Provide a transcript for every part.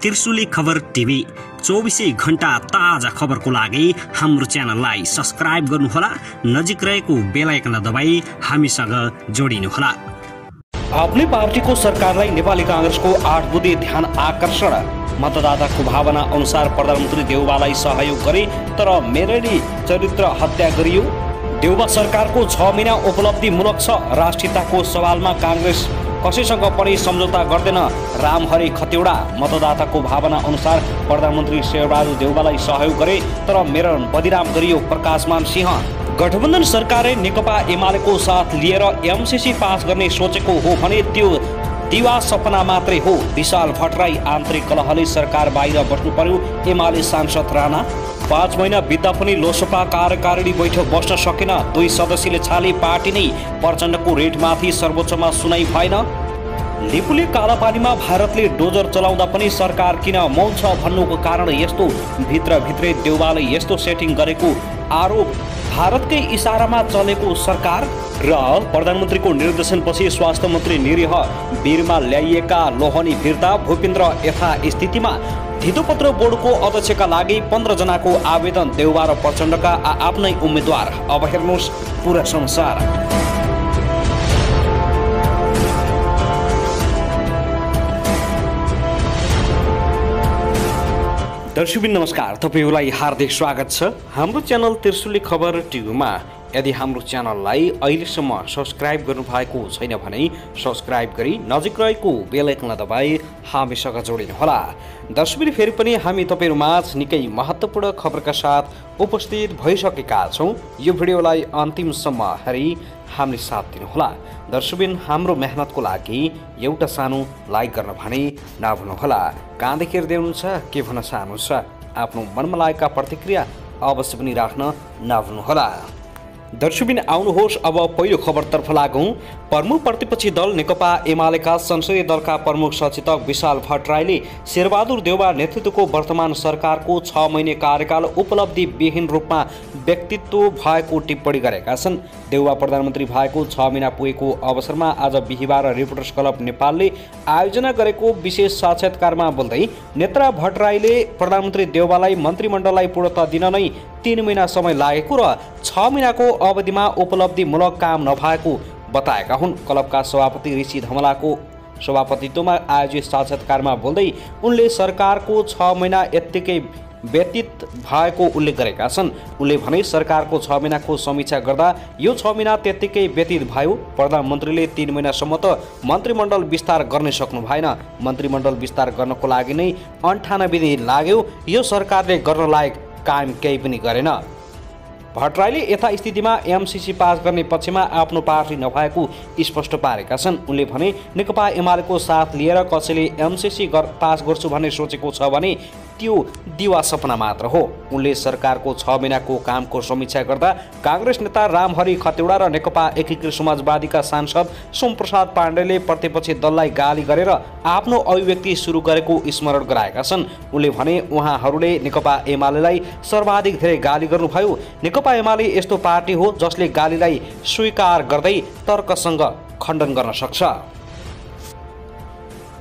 त्रिशुली खबर टिभी 24 घण्टा ताजा खबरको लागि हाम्रो च्यानललाई सब्स्क्राइब गर्नुहोला, नजिक रहेको बेल आइकन दबाई हामीसँग जोडिनुहोला। आफ्नै पार्टीको सरकारलाई नेपाली कांग्रेसको 8 बुँदे ध्यान आकर्षण। मतदाताको भावना अनुसार प्रधानमन्त्री देउवालाई सहयोग गरे तर मेरडी चरित्र हत्या गरियो। देउवा सरकारको 6 महिना उपलब्धिमूलक छ। राष्ट्रियताको सवालमा कांग्रेस कसैसँग पनि सम्झौता गर्दैन। रामहरि खतिवडा। मतदाताको भावना अनुसार प्रधानमन्त्री शेरबहादुर देउवालाई सहयोग गरे तर मेरन बदिनाम गरियो। प्रकाशमान सिंह। गठबन्धन सरकारले नेकपा एमालेको साथ लिएर एमसीसी पास गर्ने सोचेको हो भने त्यो दिवा सपना मात्रै हो। विशाल भट्टराई। आन्तरिक कलहले सरकार बाहिर बस्नु पर्यो। एमाले सांसद राणा। 5 महिना बित्दा पनि लोकसभा कार्यकारिणी बैठक बस्न सकेन। 2 सदस्यले छाले पार्टी नै। प्रचण्डको रेटमाथि सर्वोच्चमा सुनाइ भएन। लिपुले कालापानीमा भारतले डोजर चलाउँदा पनि सरकार किन मौन छ भन्नुको कारण यस्तो। भित्रभित्रै देउवाले यस्तो सेटिङ गरेको आरोप। भारतकै इसारामा चलेको सरकार र प्रधानमन्त्रीको निर्देशनपछि स्वास्थ्य मन्त्री निरीह वीरमा ल्याइएका लोहनी फिर्ता। भूपेन्द्र यथास्थितिमा। धितोपत्र बोर्डको अध्यक्षका लागि 15 जनाको आवेदन। देउवा र प्रचण्डका आफ्नै उम्मेद्वार। अब हेर्नुहोस् पुरा संसार। दर्शकबिन नमस्कार, तपाईहरुलाई हार्दिक स्वागत छ हाम्रो च्यानल त्रिशुली खबर टिभीमा। यदि हाम्रो च्यानललाई अहिलेसम्म सब्स्क्राइब गर्नुभएको छैन भने सब्स्क्राइब गरी नजिक रहेको बेल आइकन दबाई हामीसँग जोडिनुहोला। दर्शकबिन फेरि पनि हामी तपाईहरुमाझ निकै महत्त्वपूर्ण खबरका साथ उपस्थित भइसकेका छौं। यो भिडियोलाई अन्तिमसम्म हेरी हामीले साथ दिनुहोला। दर्शकबिन हाम्रो मेहनतको लागि एउटा सानो लाइक गर्न भने नभुल्नुहोला। कहाँदेखि हेर्दै हुनुहुन्छ, के भन्न चाहनुहुन्छ, आफ्नो मनमा लागेका प्रतिक्रिया अवश्य पनि राख्न नभुल्नुहोला। दर्शकबिन आउनुहोस् अब पहिलो खबरतर्फ लागौं। प्रमुख प्रतिपक्षी दल नेकपा एमालेका संसदीय दलका प्रमुख सचेतक विशाल भट्टराईले शेरबहादुर देउवा नेतृत्वको वर्तमान सरकारको 6 महिने कार्यकाल उपलब्धिविहीन रूपमा व्यक्तित्व भएको टिप्पणी गरेका छन्। देउवा प्रधानमन्त्री भएको 6 महिना पुगेको अवसरमा आज बिहीबार रिपोर्टर्स क्लब नेपालले आयोजना गरेको विशेष साक्षात्कारमा बोल्दै नेता भट्टराईले प्रधानमन्त्री देउवालाई मन्त्रीमण्डललाई पूर्णता दिन नै 3 महिना समय लागेको र 6 महिनाको अवधिमा उपलब्धिमूलक काम नभएको बताएका हुन्। क्लबका सभापति ऋषि धमलाको सभापतित्वमा आयोजित साक्षात्कारमा बोल्दै उनले सरकारको 6 महिना यत्तिकै व्यतीत भएको उल्लेख गरेका छन्। उनले भने सरकारको 6 महिनाको समीक्षा गर्दा यो 6 महिना त्यत्तिकै व्यतीत भयो। प्रधानमन्त्रीले 3 महिनासम्म त मन्त्रीमण्डल विस्तार गर्न सक्नु भएन। मन्त्रीमण्डल विस्तार गर्नको लागि नै 98 दिन लाग्यो। यो सरकारले गर्न लायक काम केही पनि गरेन। भट्टराईले यथास्थितिमा एमसीसी पास गर्ने पक्षमा आफ्नो पार्टी नभएको स्पष्ट पारेका छन्। उनले भने नेकपा एमालेको साथ लिएर कसैले एमसीसी पास गर्छु भन्ने सोचेको छ भने त्यो दिवा सपना मात्र हो। उनले सरकारको 6 महिनाको कामको समीक्षा गर्दा कांग्रेस नेता रामहरि खतिवडा र नेकपा एकीकृत समाजवादीका सांसद सोमप्रसाद पाण्डेले प्रतिपक्षी दललाई गाली गरेर आफ्नो अभिव्यक्ति सुरु गरेको स्मरण गराएका छन्। उनले भने उहाँहरूले नेकपा एमालेलाई सर्वाधिक धेरै गाली गर्नुभयो। नेकपा एमाले यस्तो पार्टी हो जसले गालीलाई स्वीकार गर्दै तर्कसँग खण्डन गर्न सक्छ।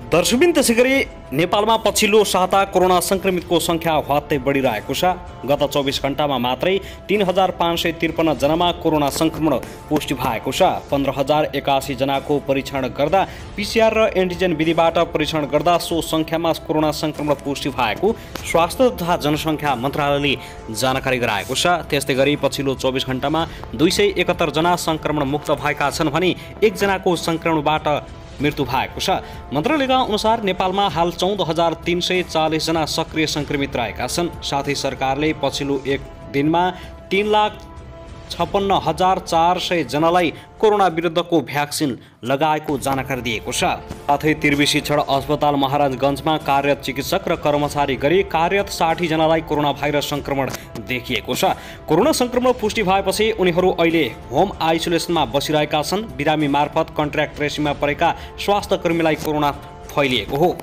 दर्शकबिन त्यसैगरी नेपालमा पछिल्लो साता कोरोना संक्रमितको संख्या हत्तै बढिरहेको छ। गत 24 घण्टामा मात्रै 3553 जनामा कोरोना संक्रमण पुष्टि भएको छ। 15081 जनाको परीक्षण गर्दा पीसीआर र एन्टिजेन विधिबाट परीक्षण गर्दा सो संख्यामा कोरोना संक्रमण पुष्टि भएको स्वास्थ्य तथा जनसङ्ख्या मन्त्रालयले जानकारी गराएको छ। त्यस्तै गरी पछिल्लो 24 घण्टामा 271 जना संक्रमण मुक्त भएका छन् भने 1 जनाको संक्रमणबाट मृत्यु भएको छ। मन्त्रालयका अनुसार नेपालमा हाल 14340 जना सक्रिय संक्रमित रहेका छन्। साथै सरकारले पछिल्लो एक दिनमा 3,56,400 जनालाई कोरोना विरुद्धको भ्याक्सिन लगाएको जानकारी दिएको छ। साथै त्रिवी शिक्षण अस्पताल महाराजगञ्जमा कार्यरत चिकित्सक र कर्मचारी गरी कार्यरत 60 जनालाई कोरोना भाइरस संक्रमण देखिएको छ। कोरोना संक्रमण पुष्टि भएपछि उनीहरू अहिले होम आइसोलेसनमा बसिरहेका छन्। बिरामी मार्फत कन्ट्र्याक्ट ट्रेसिङमा परेका स्वास्थ्य कर्मीलाई कोरोना फैलिएको हो।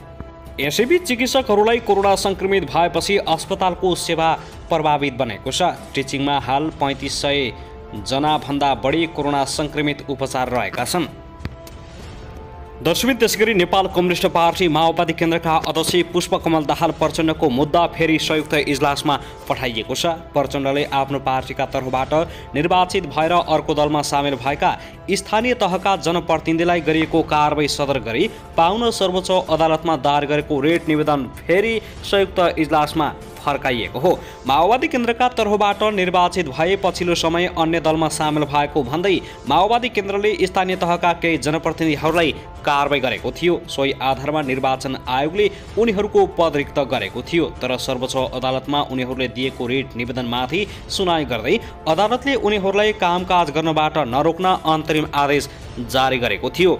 यसैबीच चिकित्सकहरूलाई कोरोना संक्रमित भएपछि अस्पतालको सेवा प्रभावित बनेको छ। टिचिङमा हाल 3500 जना भन्दा बढी कोरोना संक्रमित उपचार रहेका छन्। दर्शकबिन त्यसैगरी नेपाल कम्युनिस्ट पार्टी माओवादी केन्द्रका अध्यक्ष पुष्पकमल दाहाल प्रचण्डको मुद्दा फेरि संयुक्त इजलासमा पठाइएको छ। प्रचण्डले आफ्नो पार्टीका तर्फबाट निर्वाचित भएर अर्को दलमा सामेल भएका स्थानीय तहका जनप्रतिनिधिलाई गरिएको कारबाही सदर गरी पाउन सर्वोच्च अदालतमा दायर गरेको रेट निवेदन फेरि संयुक्त इजलासमा फर्काइएको हो। माओवादी केन्द्रका तर्फबाट निर्वाचित भए पछिल्लो समय अन्य दलमा सामेल भएको भन्दै माओवादी केन्द्रले स्थानीय तहका केही जनप्रतिनिधिहरूलाई कारबाही गरेको थियो। सोही आधारमा निर्वाचन आयोगले उनीहरूको पद रिक्त गरेको थियो। तर सर्वोच्च अदालतमा उनीहरूले दिएको रेट निवेदनमाथि सुनाई गर्दै अदालतले उनीहरूलाई कामकाज गर्नबाट नरोक्न अन्तरिम आदेश जारी गरेको थियो।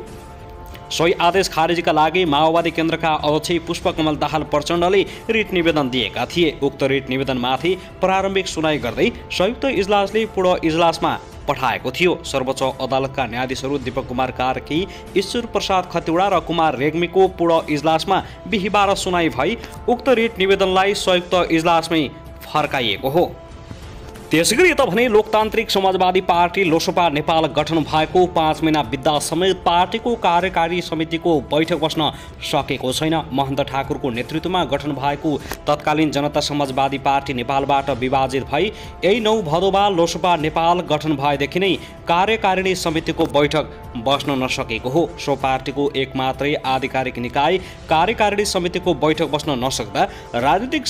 सोही आदेश खारेजीका लागि माओवादी केन्द्रका अध्यक्ष पुष्पकमल दाहाल प्रचण्डले रिट निवेदन दिएका थिए। उक्त रिट निवेदनमाथि प्रारम्भिक सुनाई गर्दै संयुक्त इजलासले पूर्ण इजलासमा पठाएको थियो। सर्वोच्च अदालतका न्यायाधीशहरू दीपक कुमार कार्की, ईश्वर प्रसाद खतिवडा र कुमार रेग्मीको पूर्ण इजलासमा बिहिबार सुनाई भई उक्त रिट निवेदनलाई संयुक्त इजलासमै फर्काइएको हो। त्यसैगरी यता भने लोकतान्त्रिक समाजवादी पार्टी लोसपा नेपाल गठन भएको 5 महिना बित्दा समेत पार्टीको कार्यकारी समितिको बैठक बस्न सकेको छैन। महन्त ठाकुरको नेतृत्वमा गठन भएको तत्कालीन जनता समाजवादी पार्टी नेपालबाट विभाजित भई यही 9 भदौमा लोसपा नेपाल गठन भएदेखि नै कार्यकारिणी समितिको बैठक बस्न नसकेको हो। सो पार्टीको एक मात्रै आधिकारिक निकाय कार्यकारिणी समितिको बैठक बस्न नसक्दा राजनीतिक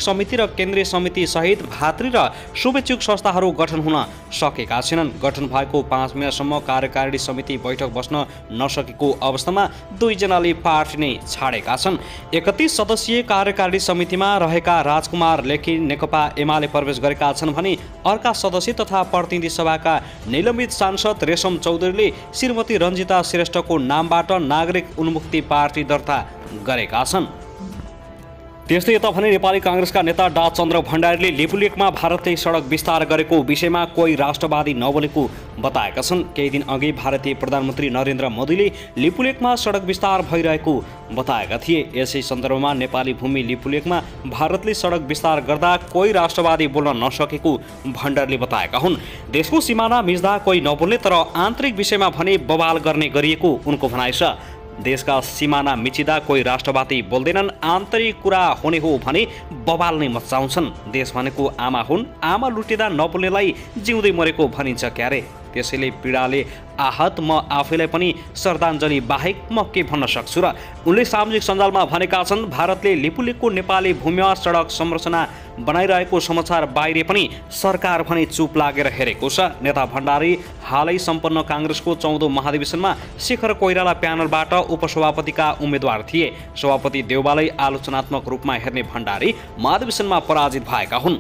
समिति र केन्द्रीय समिति सहित भातृ र शुभेच्छुक संस्थाहरू गठन हुन सकेका छैनन्। गठन भएको 5 महिनासम्म कार्यकारिणी समिति बैठक बस्न नसकेको अवस्थामा 2 जनाले पार्टी नै छाडेका छन्। 31 सदस्यीय कार्यकारिणी समितिमा रहेका राजकुमार लेखी नेकपा एमाले प्रवेश गरेका छन् भने अर्का सदस्य तथा प्रतिनिधि सभाका निलम्बित सांसद रेशम चौधरीले श्रीमती रञ्जिता श्रेष्ठको नामबाट नागरिक उन्मुक्ति पार्टी दर्ता गरेका छन्। त्यस्तै यता भने नेपाली काङ्ग्रेसका नेता डा चन्द्र भण्डारीले लिपुलेकमा भारतले सडक विस्तार गरेको विषयमा कोही राष्ट्रवादी नबोलेको बताएका छन्। केही दिन अघि भारतीय प्रधानमन्त्री नरेन्द्र मोदीले लिपुलेकमा सडक विस्तार भइरहेको बताएका थिए। यसै सन्दर्भमा नेपाली भूमि लिपुलेकमा भारतले सडक विस्तार गर्दा कोही राष्ट्रवादी बोल्न नसकेको भण्डारीले बताएका हुन्। देशको सिमाना मिच्दा कोही नबोल्ने तर आन्तरिक विषयमा भने बवाल गर्ने गरिएको उनको भनाइ छ। देशका सिमाना मिचिँदा कोही राष्ट्रवादी बोल्दैनन्, आन्तरिक कुरा हुने हो भने बवाल नै मचाउँछन्। देश भनेको आमा हुन्, आमा लुटिँदा नबोल्नेलाई जिउँदै मरेको भनिन्छ क्यारे। त्यसैले पीडाले आहत म आफैलाई पनि श्रद्धाञ्जली बाहेक म के भन्न सक्छु र उनले सामाजिक सञ्जालमा भनेका छन्। भारतले लिपुलेकको नेपाली भूमिमा सडक संरचना बनाइरहेको समाचार बाहिर पनि सरकार भने चुप लागेर हेरेको छ। नेता भण्डारी हालै सम्पन्न काङ्ग्रेसको 14औं महाधिवेशनमा शेखर कोइराला प्यानलबाट उपसभापतिका उम्मेद्वार थिए। सभापति देउवालाई आलोचनात्मक रूपमा हेर्ने भण्डारी महाधिवेशनमा पराजित भएका हुन्।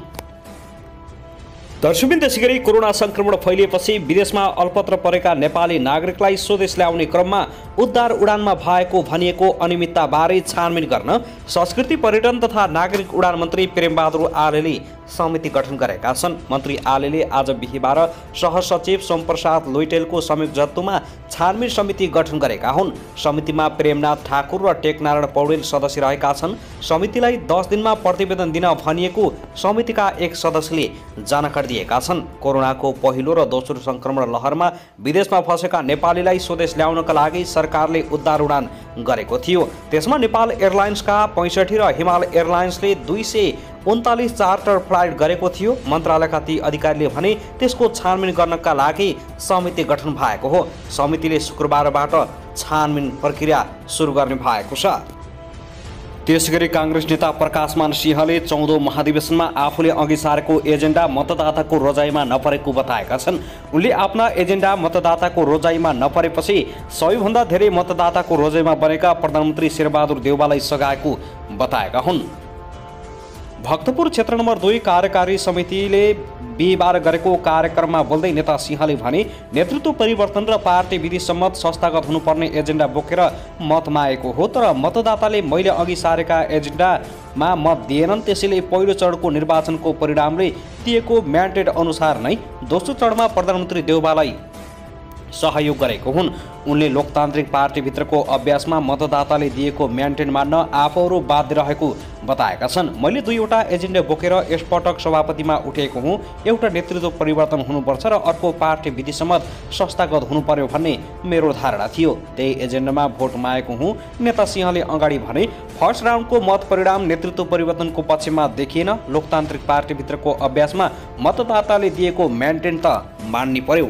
दर्शकबिन त्यसैगरी कोरोना संक्रमण फैलिएपछि विदेशमा अल्पत्र परेका नेपाली नागरिकलाई स्वदेश ल्याउने क्रममा उद्धार उडानमा भएको भनिएको अनियमितताबारे छानबिन गर्न संस्कृति पर्यटन तथा नागरिक उडान मन्त्री प्रेमबहादुर आलेले समिति गठन गरेका छन्। मन्त्री आलेले आज बिहिबार सहसचिव सोमप्रसाद लोइटेलको संयोजकत्वमा छानबिन समिति गठन गरेका हुन्। समितिमा प्रेमनाथ ठाकुर र टेकनारायण पौडेल सदस्य रहेका छन्। समितिलाई 10 दिनमा प्रतिवेदन दिन भनिएको समितिका एक सदस्यले जानकारी दिएका छन्। कोरोनाको पहिलो र दोस्रो संक्रमण लहरमा विदेशमा फँसेका नेपालीलाई स्वदेश ल्याउनका लागि सरकारले उद्धार उडान गरेको थियो। त्यसमा नेपाल एयरलाइन्सका 65 र हिमाल एयरलाइन्सले 239 चार्टर फ्लाइट गरेको थियो। मन्त्रालयका ती अधिकारीले भने त्यसको छानबिन गर्नका लागि समिति गठन भएको हो। समितिले शुक्रबारबाट छानबिन प्रक्रिया सुरु गर्ने भएको छ। त्यसैगरी काङ्ग्रेस नेता प्रकाशमान सिंहले 14औं महाधिवेशनमा आफूले अघि सारेको एजेन्डा मतदाताको रोजाइमा नपरेको बताएका छन्। उनले आफ्ना एजेन्डा मतदाताको रोजाइमा नपरेपछि सबैभन्दा धेरै मतदाताको रोजाइमा बनेका प्रधानमन्त्री शेरबहादुर देउवालाई सघाएको बताएका हुन्। भक्तपुर क्षेत्र नम्बर 2 कार्यकारी समितिले बिहिबार गरेको कार्यक्रममा बोल्दै नेता सिंहले भने नेतृत्व परिवर्तन र पार्टी विधि सम्मत संस्थागत हुनुपर्ने एजेन्डा बोकेर मत मागेको हो। तर मतदाताले मैले अघि सारेका एजेन्डामा मत दिएनन्। त्यसैले पहिलो चरणको निर्वाचनको परिणामले दिएको म्यान्डेट अनुसार नै दोस्रो चरणमा प्रधानमन्त्री देउवालाई सहयोग गरेको हुन्। उनले लोकतान्त्रिक पार्टीभित्रको अभ्यासमा मतदाताले दिएको म्यान्डेट मान्न आफूहरू बाध्य रहेको बताएका छन्। मैले 2वटा एजेन्डा बोकेर यसपटक सभापतिमा उठेको हुँ। एउटा नेतृत्व परिवर्तन हुनुपर्छ र अर्को पार्टी विधिसम्मत संस्थागत हुनु पर्यो भन्ने मेरो धारणा थियो। त्यही एजेन्डामा भोट मागेको हुँ। नेता सिंहले अगाडि भने फर्स्ट राउन्डको मत परिणाम नेतृत्व परिवर्तनको पक्षमा देखिएन। लोकतान्त्रिक पार्टीभित्रको अभ्यासमा मतदाताले दिएको म्यान्डेट त मान्नै पर्यो।